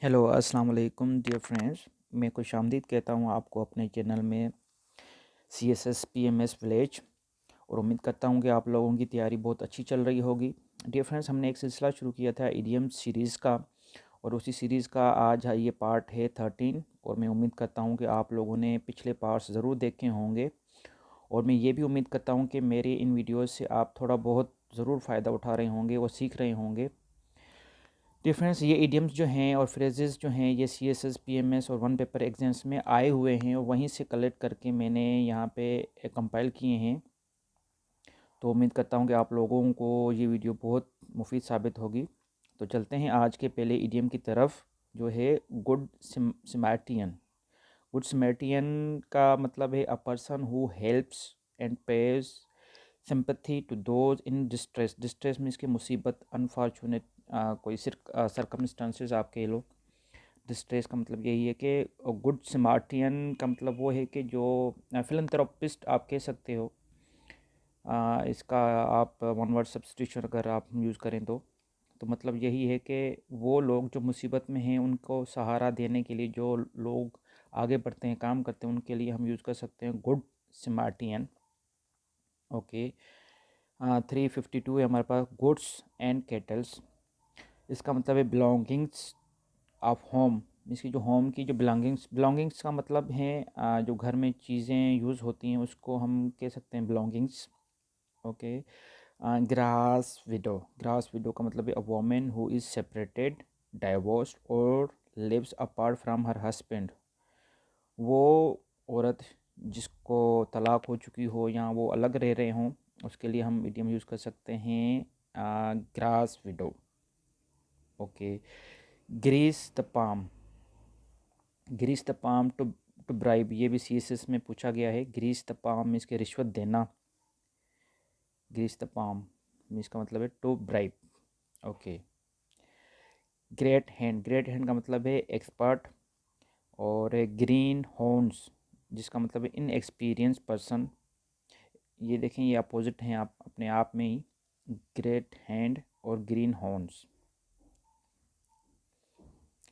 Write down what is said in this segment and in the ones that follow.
Hello अस्सलाम वालेकुम dear friends. मैं खुशामदीद कहता हूँ आपको अपने चैनल में C S S P M S village. और उम्मीद करता हूँ कि आप लोगों की तैयारी बहुत अच्छी चल रही होगी। डियर फ्रेंड्स, हमने एक सिलसिला शुरू किया था इडियम सीरीज़ का, और उसी सीरीज़ का आज ये पार्ट है 13। और मैं उम्मीद करता हूँ कि आप लोगों ने पिछले पार्ट्स ज़रूर देखे होंगे, और मैं ये भी उम्मीद करता हूँ कि मेरे इन वीडियोज़ से आप थोड़ा बहुत ज़रूर फ़ायदा उठा रहे होंगे और सीख रहे होंगे। डिफरेंस ये इडियम्स जो हैं और फ्रेजेस जो हैं, ये C S S P M S और वन पेपर एग्जाम्स में आए हुए हैं, और वहीं से कलेक्ट करके मैंने यहाँ पे कंपाइल किए हैं। तो उम्मीद करता हूँ कि आप लोगों को ये वीडियो बहुत मुफीद साबित होगी। तो चलते हैं आज के पहले इडियम की तरफ, जो है गुड सिमैरियन। गुड सिमैरियन का मतलब है a person who helps and pays sympathy to those in distress. Distress means की मुसीबत, अनफॉर्चुनेट कोई सर्कमस्टांसेस आप कह लो। डिस्ट्रेस का मतलब यही है कि गुड सिमार्टियन का मतलब वो है कि जो फिलंथ्रोपिस्ट आप कह सकते हो। इसका आप वन वर्ड सब्स्टिट्यूशन अगर आप यूज़ करें तो मतलब यही है कि वो लोग जो मुसीबत में हैं उनको सहारा देने के लिए जो लोग आगे बढ़ते हैं, काम करते हैं, उनके लिए हम यूज़ कर सकते हैं गुड सिमार्टियन। ओके। 352 है हमारे पास गुड्स एंड केटल्स। इसका मतलब है बिलोंगिंग्स ऑफ होम। इसकी जो होम की जो बिलोंगिंग्स का मतलब है जो घर में चीज़ें यूज़ होती हैं उसको हम कह सकते हैं बिलोंगिंग्स। ओके। ग्रास विडो का मतलब है a women who is separated, divorced और lives apart from her husband. वो औरत जिसको तलाक हो चुकी हो या वो अलग रह रहे हों, उसके लिए हम इडियम यूज़ कर सकते हैं grass widow. Okay. Grease the palm. Grease the palm to bribe, ये भी सीएसएस में पूछा गया है। ग्रीस द पाम इसके रिश्वत देना। ग्रीस द पाम इसका मतलब है to bribe. Okay. Great hand का मतलब है एक्सपर्ट। और ग्रीन हॉर्न्स जिसका मतलब है इनएक्सपीरियंस पर्सन। ये देखें, ये अपोजिट हैं आप अपने आप में ही, ग्रेट हैंड और ग्रीन हॉर्न्स।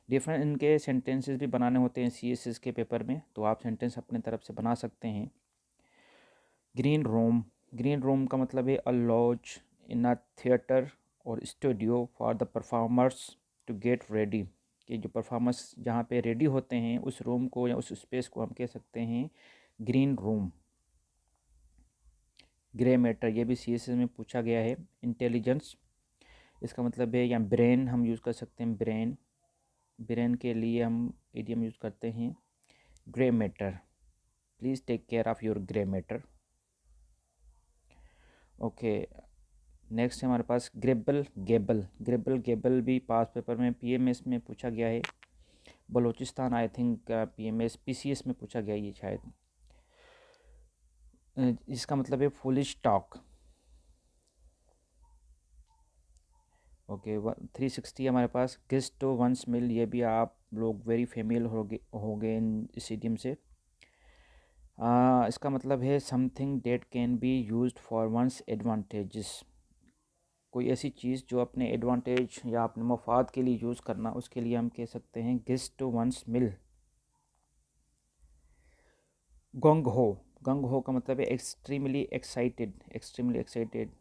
डिफरेंट इनके सेंटेंसेस भी बनाने होते हैं सीएसएस के पेपर में, तो आप सेंटेंस अपने तरफ से बना सकते हैं। ग्रीन रूम का मतलब है a lodge in a theatre और studio for the performers to get ready. कि जो परफॉर्मर्स जहाँ पे रेडी होते हैं उस रूम को या उस स्पेस को हम कह सकते हैं ग्रीन रूम। ग्रे मैटर, ये भी सीएसएस में पूछा गया है। इंटेलिजेंस, इसका मतलब है या ब्रेन हम यूज़ कर सकते हैं ब्रेन। ब्रेन के लिए हम इडियम यूज़ करते हैं grey matter. Please take care of your grey matter. Okay. Next है हमारे पास ग्रेबल गेबल भी पास पेपर में पीएमएस में पूछा गया है। Balochistan I think PMS PCS में पूछा गया है ये शायद। इसका मतलब है फुलिश टॉक। ओके। 360 हमारे पास गिस्ट टू वंस मिल, ये भी आप लोग वेरी फेमिलियर होगे इन इस इडियम से। इसका मतलब है something that can be used for one's advantages. कोई ऐसी चीज़ जो अपने एडवांटेज या अपने मफाद के लिए यूज़ करना, उसके लिए हम कह सकते हैं गिस्ट टू वंस मिल। गंग हो का मतलब है एक्सट्रीमली एक्साइटेड।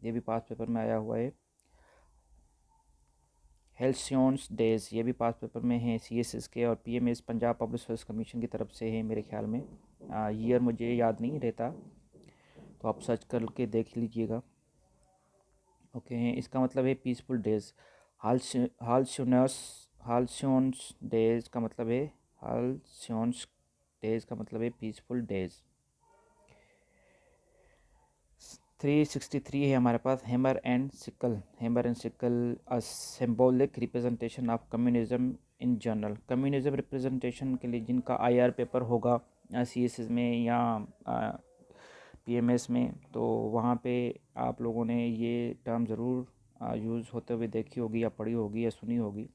ये भी पास पेपर में आया हुआ है। हेल्सियंस डेज, ये भी पास पेपर में है सीएसएस के और PMS Punjab public service commission की तरफ से है मेरे ख्याल में। ईयर मुझे याद नहीं रहता, तो आप सर्च करके देख लीजिएगा। ओके। इसका मतलब है पीसफुल डेज। हालस्योनस हालस्योन्स डेज का मतलब है हालस्योन्स डेज का मतलब है पीसफुल डेज। 363 है हमारे पास hammer and sickle a symbolic representation of communism in general. Communism representation के लिए जिनका आईआर पेपर होगा सीएसएस में या पीएमएस में, तो वहाँ पे आप लोगों ने ये टर्म ज़रूर यूज़ होते हुए देखी होगी या पढ़ी होगी या सुनी होगी।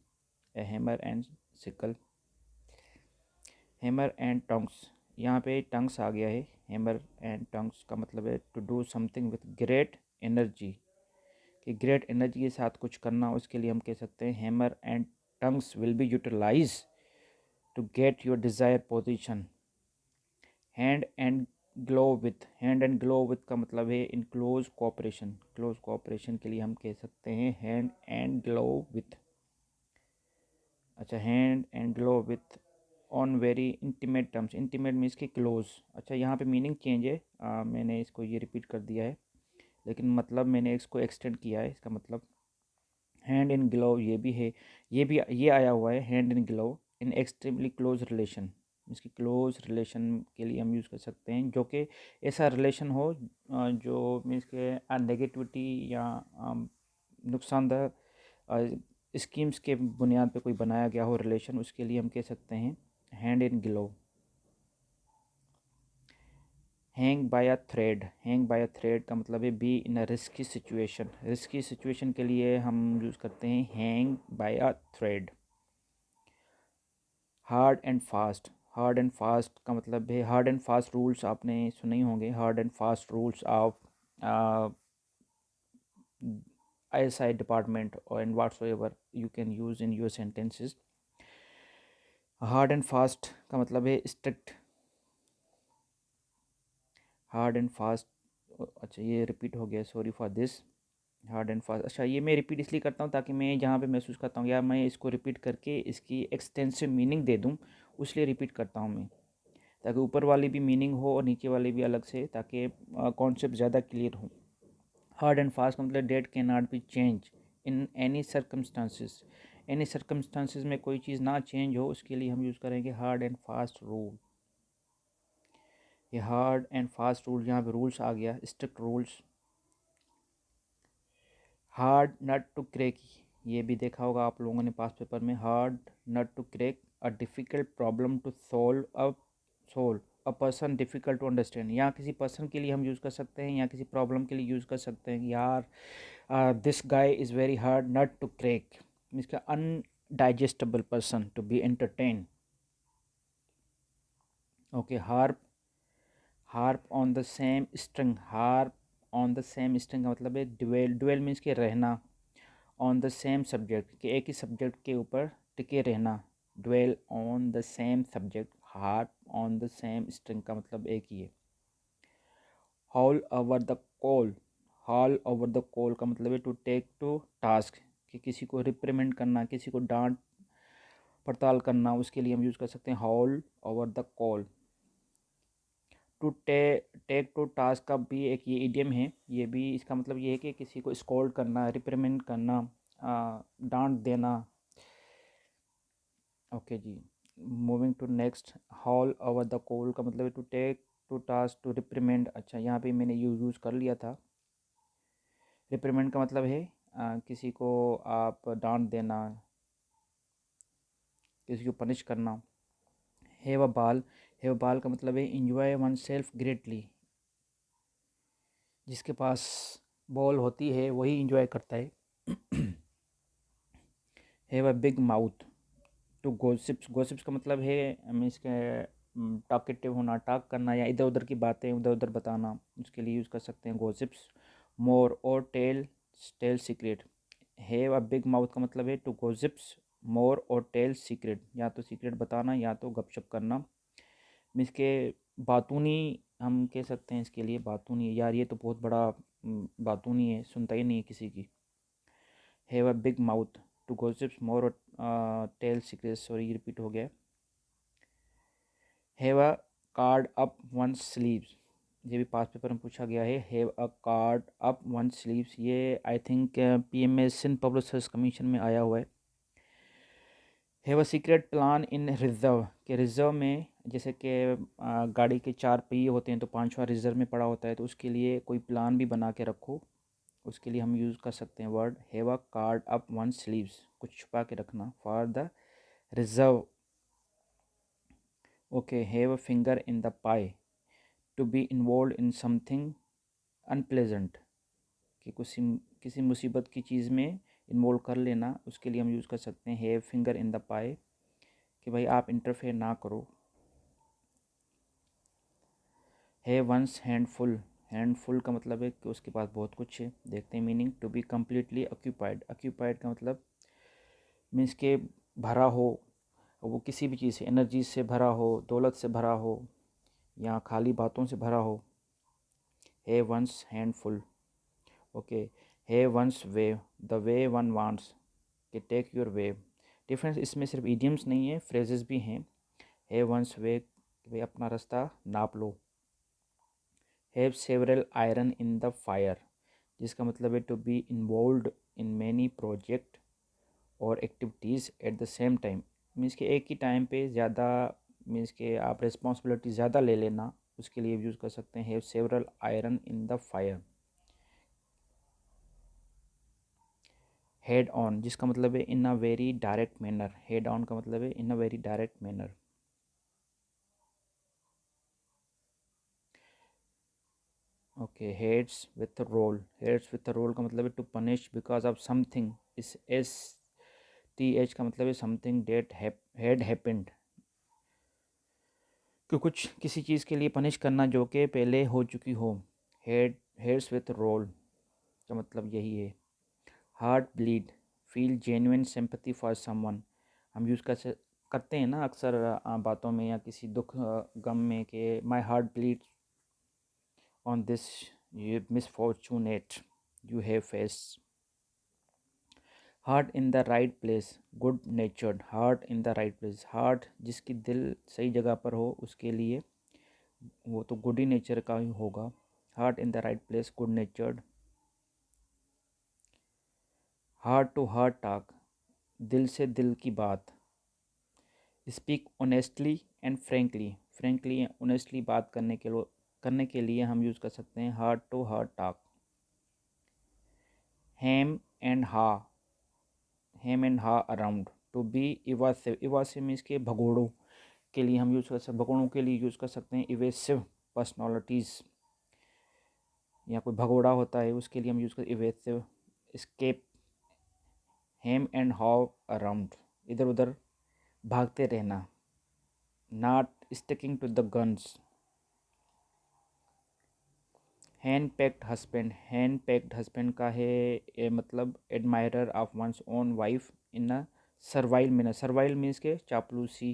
Hammer and sickle. Hammer and tongues, यहाँ पे टंग्स आ गया है। हैमर एंड टंग्स का मतलब है to do something with great energy. कि ग्रेट एनर्जी के साथ कुछ करना, उसके लिए हम कह सकते हैं hammer and tongues will be utilized to get your desired position. Hand and glow with का मतलब है इन क्लोज कोऑपरेशन के लिए हम कह सकते हैं हैंड एंड ग्लो विथ। अच्छा, hand and glow with on very intimate terms. Intimate means की क्लोज। अच्छा, यहाँ पे मीनिंग चेंज है, मैंने इसको ये रिपीट कर दिया है, लेकिन मतलब मैंने इसको एक्सटेंड किया है। इसका मतलब हैंड इन ग्लो ये भी है, ये आया हुआ है hand in glow in extremely close relation. इसकी क्लोज रिलेशन के लिए हम यूज़ कर सकते हैं, जो कि ऐसा रिलेशन हो जो मीन्स के नेगेटिविटी या नुकसानदायक स्कीम्स के बुनियाद पे कोई बनाया गया हो रिलेशन, उसके लिए हम कह सकते हैं hand in glow. Hang bye a thread का मतलब है be in a risky situation के लिए हम यूज़ करते हैं hang bye a thread. Hard and fast का मतलब है हार्ड एंड फास्ट रूल्स आपने सुने ही होंगे। Hard and fast rules of ISI department or and whatsoever you can use in your sentences. Hard and fast का मतलब है स्ट्रिक्ट, हार्ड एंड फास्ट। अच्छा, ये रिपीट हो गया, sorry for this. Hard and fast, अच्छा ये मैं रिपीट इसलिए करता हूँ ताकि मैं जहाँ पे महसूस करता हूँ या मैं इसको रिपीट करके इसकी एक्सटेंसिव मीनिंग दे दूँ, उसलिए रिपीट करता हूँ मैं, ताकि ऊपर वाली भी मीनिंग हो और नीचे वाली भी अलग से, ताकि कॉन्सेप्ट ज़्यादा क्लियर हो। हार्ड एंड फास्ट का मतलब date can not be change in any circumstances में कोई चीज़ ना चेंज हो, उसके लिए हम यूज़ करेंगे हार्ड एंड फास्ट रूल। ये हार्ड एंड फास्ट रूल, यहाँ पे रूल्स आ गया, strict rules. Hard nut to crack, ये भी देखा होगा आप लोगों ने पास पेपर में। Hard nut to crack, a difficult problem to solve a person difficult to understand. यहाँ किसी पर्सन के लिए हम यूज़ कर सकते हैं या किसी प्रॉब्लम के लिए यूज़ कर सकते हैं। यार this guy is very hard nut to crack, means का undigestable person to be entertain. Okay, harp on the same string, का मतलब है ड्वेल मीन्स के रहना, ऑन द सेम सब्जेक्ट के एक ही सब्जेक्ट के ऊपर टिके रहना। Dwell on the same subject, harp on the same string का मतलब एक ही है। हॉल ओवर द कॉल का मतलब है टू टेक टू टास्क, कि किसी को रिप्रीमेंट करना, किसी को डांट पड़ताल करना, उसके लिए हम यूज़ कर सकते हैं haul over the coal. To take to task का भी एक ये इडियम है, ये भी इसका मतलब ये है कि किसी को स्कोल्ड करना, रिप्रीमेंट करना, डांट देना। ओके जी, moving to next. Haul over the coals का मतलब है to take to task to reprimand. अच्छा, यहाँ पे मैंने यूज़ कर लिया था। रिप्रीमेंट का मतलब है किसी को आप डांट देना, किसी को पनिश करना। हैव अ बाल का मतलब है इंजॉय वन सेल्फ ग्रेटली, जिसके पास बॉल होती है वही इंजॉय करता है। Have a big mouth, to gossips का मतलब है मीन्स के टॉकेटिव होना, टॉक करना या इधर उधर की बातें उधर उधर बताना, उसके लिए यूज़ कर सकते हैं गॉसिप्स। मोर और tell secret. Have a big mouth का मतलब है टू गॉसिप्स मोर और टेल सीक्रेट, या तो सीक्रेट बताना या तो गपशप करना। मीन्स के बातूनी हम कह सकते हैं इसके लिए, बातूनी। यार ये तो बहुत बड़ा बातूनी है, सुनता ही नहीं है किसी की। Have a big mouth to gossips more tell secret, sorry repeat हो गया। Have a card up one sleeves, ये भी पास पेपर में पूछा गया है। Have a card up one sleeves, ये I think PMS Sindh public service commission में आया हुआ है। Have a secret plan in reserve, के रिजर्व में जैसे कि गाड़ी के 4 पहिए होते हैं तो 5वां रिजर्व में पड़ा होता है, तो उसके लिए कोई प्लान भी बना के रखो, उसके लिए हम यूज़ कर सकते हैं word have a card up one sleeves, कुछ छुपा के रखना for the reserve. Okay, have a finger in the pie, to be involve in something unpleasant, कि किसी मुसीबत की चीज़ में इन्वॉल्व कर लेना, उसके लिए हम यूज़ कर सकते हैं हैव फिंगर इन द पाई, कि भाई आप इंटरफेयर ना करो। है वंस हैंडफुल का मतलब है कि उसके पास बहुत कुछ है। देखते हैं meaning. To be completely occupied का मतलब मीन्स के भरा हो, वो किसी भी चीज़ से, एनर्जी से भरा हो, दौलत से भरा हो, या खाली बातों से भरा हो। Have one's handful, okay. Have one's wave, the way one wants, कि टेक योर वेव। डिफरेंस इसमें सिर्फ इडियम्स नहीं है, फ्रेजेस भी हैं। हैव वंस वे, वे अपना रास्ता नाप लो। Have several iron in the fire, जिसका मतलब है to be involve in many project और activities at the same time. Means कि एक ही टाइम पे ज़्यादा, मीन्स कि आप रिस्पॉन्सिबिलिटी ज़्यादा ले लेना, उसके लिए यूज़ कर सकते हैं have several iron in the fire. Head on, जिसका मतलब है in a very direct manner. Head on का मतलब है in a very direct manner. Okay, heads with roll, heads with roll का मतलब है to punish because of something. इस STH का मतलब है समथिंग डेट हैड हैपेंड, कि कुछ किसी चीज़ के लिए पनिश करना जो कि पहले हो चुकी हो। हेड्स विथ रोल का मतलब यही है। Heart bleed, feel genuine sympathy for someone. हम यूज़ करते हैं ना अक्सर बातों में या किसी दुख गम में, कि my heart bleed on this misfortunate you have face. Heart in the right place, good natured. Heart in the right place, heart जिसकी दिल सही जगह पर हो उसके लिए वो तो गुड ही नेचर का ही होगा। Heart in the right place, good natured. Heart to heart talk, दिल से दिल की बात। Speak honestly and frankly, frankly and honestly बात करने के लिए हम यूज़ कर सकते हैं heart to heart talk. Hem and haw, hem and haw around, to be evasive. Evasive means के भगोड़ों के लिए हम यूज़ कर सकते, भगोड़ों के लिए यूज़ कर सकते हैं इवेसिव पर्सनालिटीज़, या कोई भगोड़ा होता है उसके लिए हम यूज़ करते हैं evasive. Escape, hem and how around, इधर उधर भागते रहना। Not sticking to the guns. Hand packed husband, hand packed husband का है मतलब admirer of one's own wife in a servile manner. Servile means के चापलूसी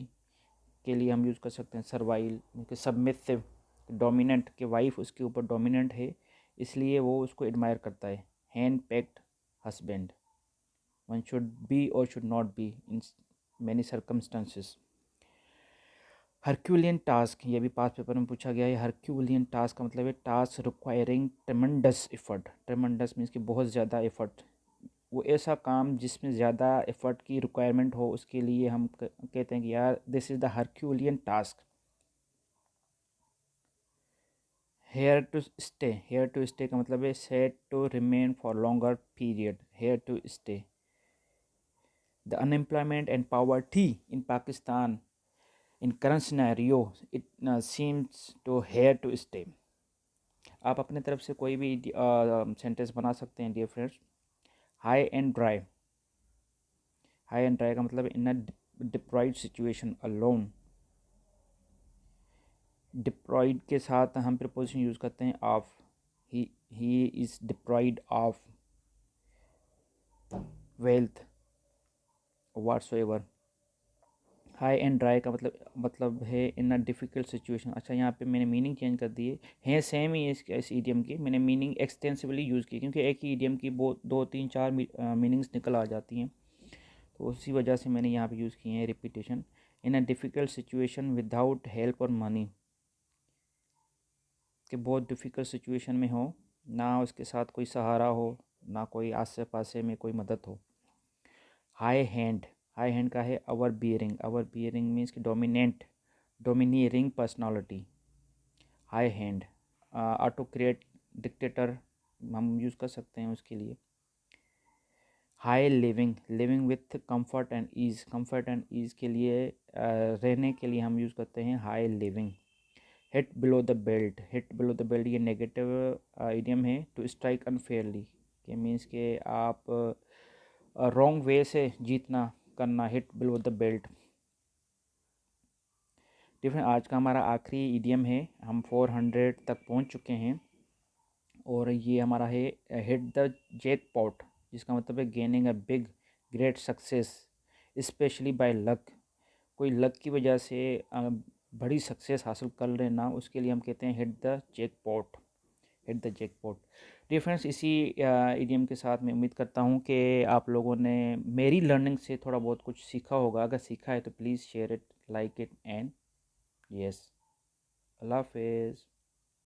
के लिए हम यूज़ कर सकते हैं सर्वाइल, के सबमिसिव, डोमिनेंट, के वाइफ उसके ऊपर डोमिनेंट है इसलिए वो उसको एडमायर करता है। Hand packed husband, one should be और should not be in many circumstances. Herculean task, ये भी पास पेपर में पूछा गया है। हरक्यूलियन टास्क का मतलब है टास्क रिक्वायरिंग ट्रेमेंडस एफर्ट। ट्रेमेंडस मीन्स कि बहुत ज़्यादा एफर्ट, वो ऐसा काम जिसमें ज़्यादा एफर्ट की रिक्वायरमेंट हो उसके लिए हम कहते हैं कि यार this is the herculean task. Here to stay, here to stay का मतलब है set to remain for longer period, here to stay. The unemployment and poverty in Pakistan in current scenario it seems to here to stay. आप अपने तरफ से कोई भी sentence बना सकते हैं dear friends. High and dry, high and dry का मतलब in a deprived situation alone. Deprived के साथ हम प्रीपोजिशन यूज़ करते हैं of. He is deprived of wealth whatsoever. High and dry का मतलब है इन अ डिफ़िकल्ट सिचुएशन। अच्छा, यहाँ पे मैंने मीनिंग चेंज कर दिए हैं, सेम ही इस ईडियम की मैंने मीनिंग एक्सटेंसिवली यूज़ की, क्योंकि एक ही ईडियम की दो तीन चार मीनिंग्स निकल आ जाती हैं, तो उसी वजह से मैंने यहाँ पे यूज़ किए हैं repetition. In a difficult situation without help और मनी, कि बहुत डिफ़िकल्ट सिचुएशन में हो, ना उसके साथ कोई सहारा हो, ना कोई आसे पासे में कोई मदद हो। हाई हैंड, हाई हैंड का है अवर बियरिंग। अवर बियरिंग मीन्स कि dominant, domineering personality. High hand, autocrat, dictator हम यूज़ कर सकते हैं उसके लिए। High living, living with comfort and ease, comfort and ease के लिए रहने के लिए हम यूज़ करते हैं high living. Hit below the belt, hit below the belt ये नेगेटिव इडियम है। टू स्ट्राइक अनफेयरली, के मीन्स के आप रॉन्ग वे से जीतना करना, hit below the belt. Different, आज का हमारा आखिरी इडियम है, हम 400 तक पहुंच चुके हैं, और ये हमारा है हिट द जैकपॉट, जिसका मतलब है gaining a big great success specially by luck. कोई लक की वजह से बड़ी सक्सेस हासिल कर लेना, उसके लिए हम कहते हैं hit the jackpot, hit the jackpot. Dear friends, इसी इडियम के साथ मैं उम्मीद करता हूँ कि आप लोगों ने मेरी लर्निंग से थोड़ा बहुत कुछ सीखा होगा। अगर सीखा है तो please share it, like it and yes. Allah हाफिज़।